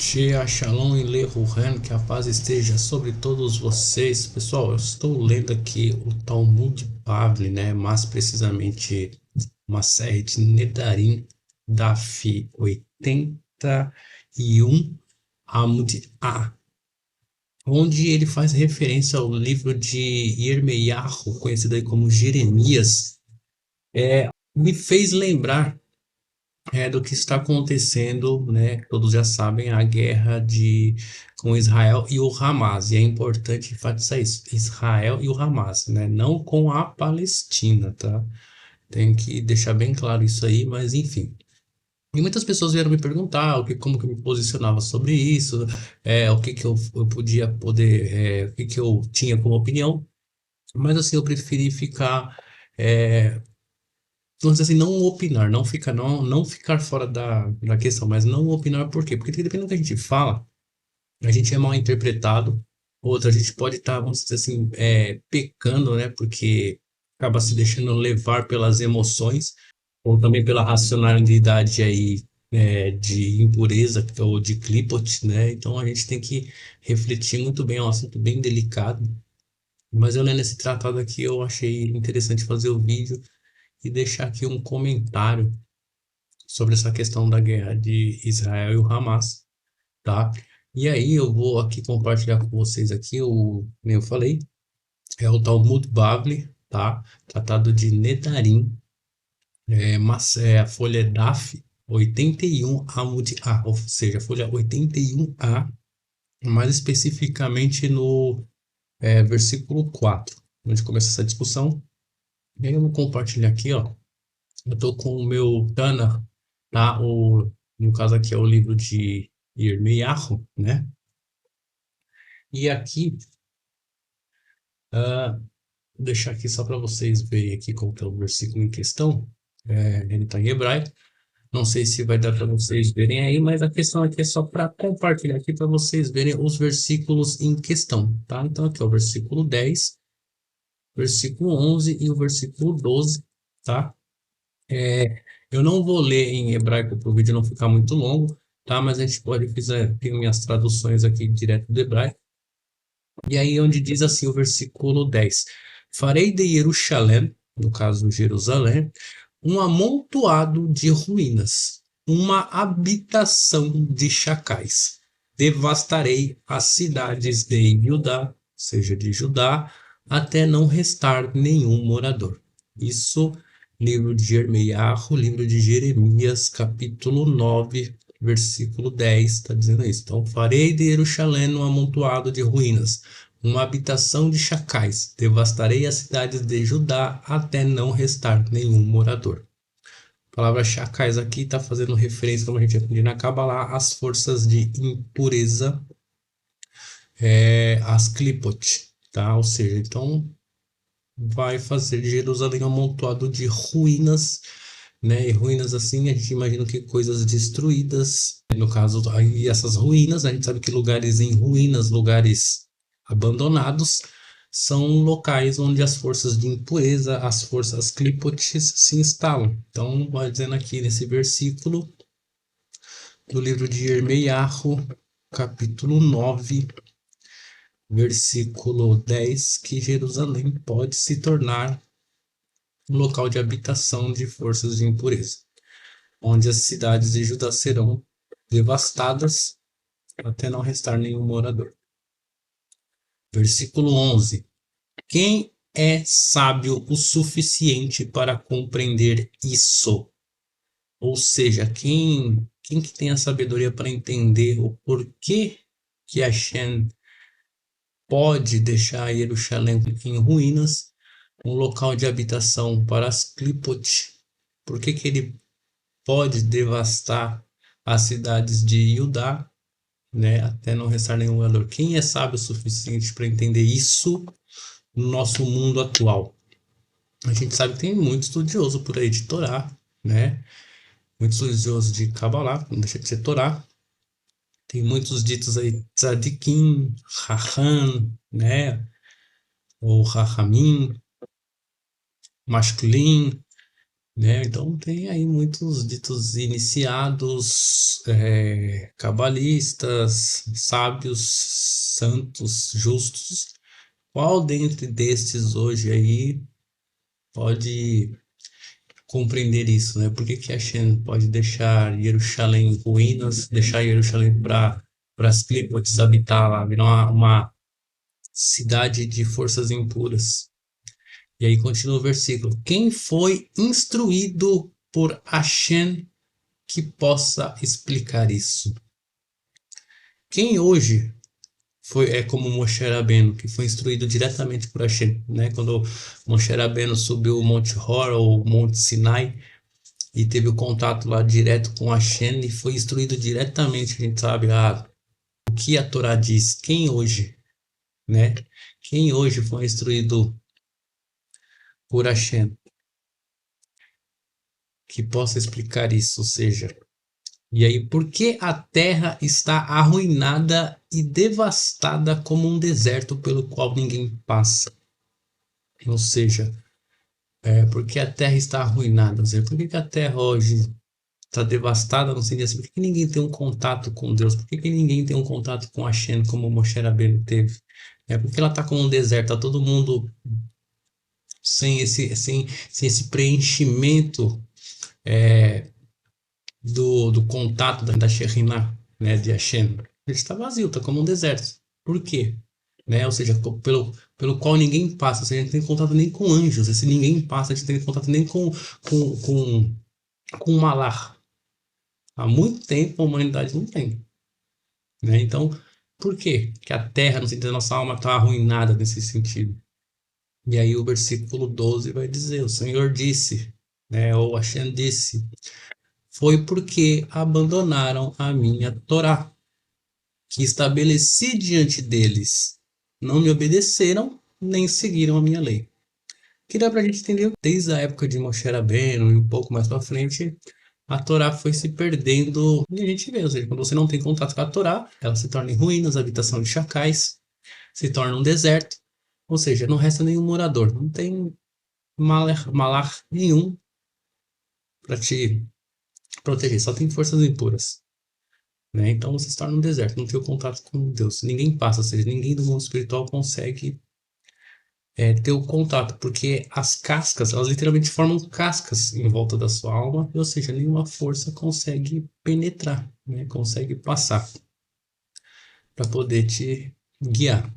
Shea Shalom e Lehuhan, que a paz esteja sobre todos vocês. Pessoal, eu estou lendo aqui o Talmud Bavli, né? Mais precisamente uma série de Nedarim, Daf 81, Amud A, onde ele faz referência ao livro de Yirmeyahu, conhecido aí como Jeremias. Me fez lembrar do que está acontecendo, né? Todos já sabem, a guerra com Israel e o Hamas. E é importante enfatizar isso: Israel e o Hamas, né? Não com a Palestina, tá? Tem que deixar bem claro isso aí, mas enfim. E muitas pessoas vieram me perguntar como que eu me posicionava sobre isso, o que que eu o que que eu tinha como opinião. Mas assim, eu preferi ficar, é, vamos dizer assim, não opinar, não ficar fora da questão, mas não opinar por quê? Porque dependendo do que a gente fala, a gente é mal interpretado, outra, a gente pode estar, vamos dizer assim, pecando, né? Porque acaba se deixando levar pelas emoções, ou também pela racionalidade aí, de impureza ou de clipot, né? Então a gente tem que refletir muito bem, é um assunto bem delicado. Mas eu lendo esse tratado aqui, eu achei interessante fazer o vídeo e deixar aqui um comentário sobre essa questão da guerra de Israel e o Hamas, tá? E aí eu vou aqui compartilhar com vocês aqui como eu falei, é o Talmud Bavli, tá? Tratado de Nedarim, mas a folha DAF 81 Amud A, ou seja, a folha 81A, mais especificamente no versículo 4, onde começa essa discussão. E aí eu vou compartilhar aqui, ó. Eu tô com o meu Tana, tá? No caso aqui é o livro de Yirmeyahu, né? E aqui, vou deixar aqui só para vocês verem aqui qual que é o versículo em questão. Ele está em hebraico. Não sei se vai dar para vocês verem aí, mas a questão aqui é só para compartilhar aqui para vocês verem os versículos em questão, tá? Então aqui é o versículo 10, versículo 11 e o versículo 12, tá? Eu não vou ler em hebraico para o vídeo não ficar muito longo, tá? Mas a gente pode fazer, tem minhas traduções aqui direto do hebraico. E aí onde diz assim o versículo 10: Farei de Jerusalém, no caso Jerusalém, um amontoado de ruínas, uma habitação de chacais. Devastarei as cidades de Judá, seja de Judá, até não restar nenhum morador. Isso, livro de Jeremias, livro de Jeremias, capítulo 9, versículo 10, está dizendo isso. Então, farei de Jerusalém um amontoado de ruínas, uma habitação de chacais. Devastarei as cidades de Judá até não restar nenhum morador. A palavra chacais aqui está fazendo referência, como a gente aprendeu na Kabbalah, às forças de impureza, as klipot, tá? Ou seja, então vai fazer de Jerusalém um amontoado de ruínas, né? E ruínas assim, a gente imagina que coisas destruídas, no caso, aí essas ruínas, a gente sabe que lugares em ruínas, lugares abandonados, são locais onde as forças de impureza, as forças clipotes se instalam. Então, vai dizendo aqui nesse versículo do livro de Yirmeyahu, capítulo 9, versículo 10, que Jerusalém pode se tornar um local de habitação de forças de impureza, onde as cidades de Judá serão devastadas até não restar nenhum morador. Versículo 11. Quem é sábio o suficiente para compreender isso? Ou seja, quem que tem a sabedoria para entender o porquê que Hashem pode deixar Jerusalém em ruínas, um local de habitação para as Klipot? Por que que ele pode devastar as cidades de Judá né? Até não restar nenhum valor. Quem é sábio o suficiente para entender isso no nosso mundo atual? A gente sabe que tem muito estudioso por aí de Torá, né? Muito estudioso de Kabbalah, não deixa de ser Torá. Tem muitos ditos aí, tzadikim, raham, né? Ou rahamim, masculin, né? Então tem aí muitos ditos iniciados, cabalistas, sábios, santos, justos. Qual dentre destes hoje aí pode compreender isso, né? Por que que Hashem pode deixar Jerusalém em ruínas, deixar Jerusalém para as Clípodes habitar lá, virar uma cidade de forças impuras? E aí continua o versículo. Quem foi instruído por Hashem que possa explicar isso? Quem hoje é como Moshe Rabbeinu, que foi instruído diretamente por Hashem, né? Quando Moshe Rabbeinu subiu o Monte Hor, ou Monte Sinai, e teve o contato lá direto com Hashem e foi instruído diretamente, a gente sabe o que a Torá diz. Quem hoje, né? Quem hoje foi instruído por Hashem que possa explicar isso? Ou seja, e aí, por que a terra está arruinada e devastada como um deserto pelo qual ninguém passa? Ou seja, por que a terra está arruinada? Ou seja, por que que a terra hoje está devastada? Não sei assim, por que que ninguém tem um contato com Deus? Por que que ninguém tem um contato com Hashem como Moshe Rabbeinu teve? Porque ela está como um deserto, está todo mundo sem esse preenchimento do contato da Shekhinah, né, de Hashem. Ele está vazio, está como um deserto. Por quê? Né? Ou seja, pelo qual ninguém passa. Ou seja, a gente não tem contato nem com anjos. Se ninguém passa, a gente não tem contato nem com o Malar. Há muito tempo a humanidade não tem. Né? Então, por quê? Que a terra, no sentido da nossa alma, está arruinada nesse sentido. E aí o versículo 12 vai dizer, o Senhor disse, né, ou Hashem disse, foi porque abandonaram a minha Torá, que estabeleci diante deles. Não me obedeceram, nem seguiram a minha lei. Que dá pra gente entender, desde a época de Moshe Rabbeinu e um pouco mais pra frente, a Torá foi se perdendo. E a gente vê, ou seja, quando você não tem contato com a Torá, ela se torna em ruínas, habitação de chacais, se torna um deserto. Ou seja, não resta nenhum morador, não tem malar nenhum para te proteger, só tem forças impuras. Né? Então você se torna um deserto, não tem o contato com Deus. Ninguém passa, ou seja, ninguém do mundo espiritual consegue ter o contato, porque as cascas, elas literalmente formam cascas em volta da sua alma, ou seja, nenhuma força consegue penetrar, né? Consegue passar para poder te guiar.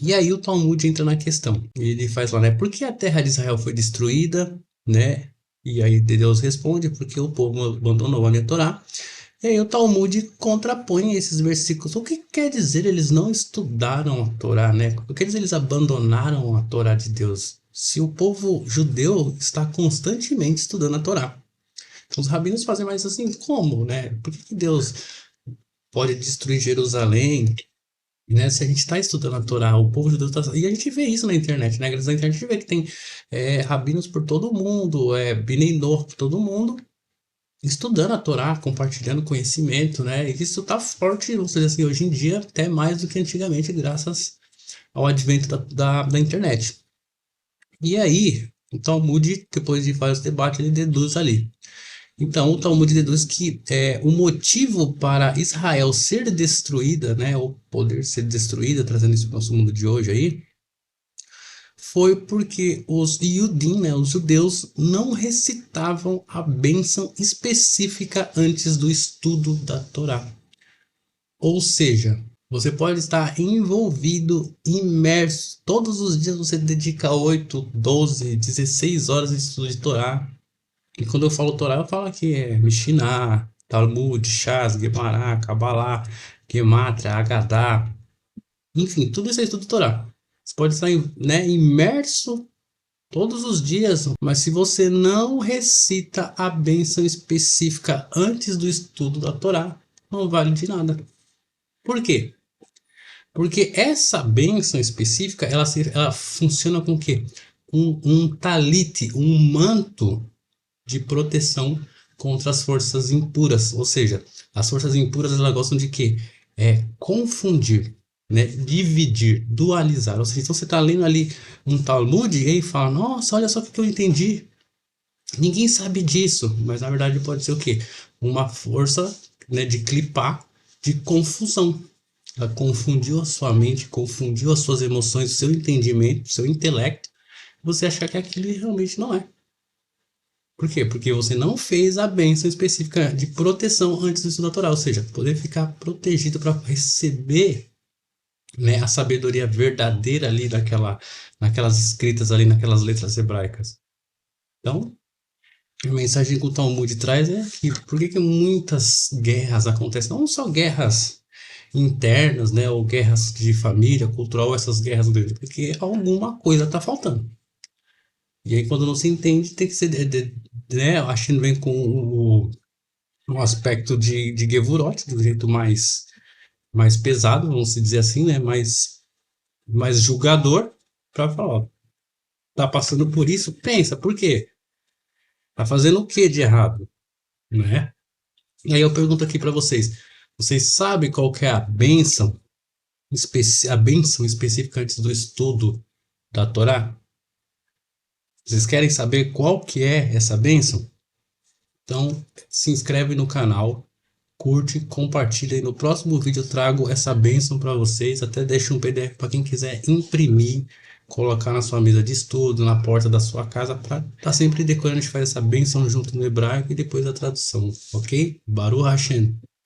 E aí o Talmud entra na questão. Ele faz lá, né? Por que a terra de Israel foi destruída, né? E aí Deus responde, porque o povo abandonou a minha Torá. E aí o Talmud contrapõe esses versículos. O que quer dizer eles não estudaram a Torá, né? O que quer dizer eles abandonaram a Torá de Deus? Se o povo judeu está constantemente estudando a Torá. Então os rabinos fazem mais assim, como, né? Por que Deus pode destruir Jerusalém? Né? Se a gente está estudando a Torá, o povo judeu está... E a gente vê isso na internet, né? Graças à internet a gente vê que tem rabinos por todo mundo, Bnei Noach por todo mundo, estudando a Torá, compartilhando conhecimento, né? E isso está forte, ou seja, assim, hoje em dia, até mais do que antigamente, graças ao advento da internet. E aí, o Talmud, depois de vários debates, ele deduz ali. Então, o Talmud deduz que o motivo para Israel ser destruída, né, ou poder ser destruída, trazendo isso para o nosso mundo de hoje aí, foi porque os Yudim, né, os judeus, não recitavam a bênção específica antes do estudo da Torá. Ou seja, você pode estar envolvido, imerso, todos os dias você dedica 8, 12, 16 horas de estudo de Torá. E quando eu falo Torá, eu falo aqui Mishnah, Talmud, Shas, Gemara, Kabbalah, Gematria, Agadá, enfim, tudo isso é estudo de Torá. Você pode estar, né, imerso todos os dias, mas se você não recita a bênção específica antes do estudo da Torá, não vale de nada. Por quê? Porque essa bênção específica, ela funciona com o quê? Um talite, um manto de proteção contra as forças impuras. Ou seja, as forças impuras elas gostam de quê? Confundir, né? Dividir, dualizar. Ou seja, então você está lendo ali um Talmud e aí fala, nossa, olha só o que eu entendi. Ninguém sabe disso, mas na verdade pode ser o quê? Uma força, né, de clipar, de confusão. Ela confundiu a sua mente, confundiu as suas emoções, o seu entendimento, o seu intelecto. Você achar que aquilo realmente não é. Por quê? Porque você não fez a bênção específica de proteção antes do estudo natural, ou seja, poder ficar protegido para receber, né, a sabedoria verdadeira ali naquelas escritas ali, naquelas letras hebraicas. Então, a mensagem que o Talmud traz é que por que muitas guerras acontecem? Não só guerras internas, né, ou guerras de família, cultural, essas guerras grandes, porque alguma coisa está faltando. E aí, quando não se entende, tem que ser, né, a Shin vem com um aspecto de Gevurot, de um jeito mais pesado, vamos dizer assim, né, mais julgador, para falar, ó, tá passando por isso, pensa, por quê? Tá fazendo o que de errado, né? E aí eu pergunto aqui para vocês sabem qual que é a bênção específica antes do estudo da Torá? Vocês querem saber qual que é essa bênção? Então, se inscreve no canal, curte, compartilha e no próximo vídeo eu trago essa bênção para vocês, até deixo um PDF para quem quiser imprimir, colocar na sua mesa de estudo, na porta da sua casa, para estar sempre decorando, a gente faz essa bênção junto no hebraico e depois a tradução, ok? Baruch Hashem.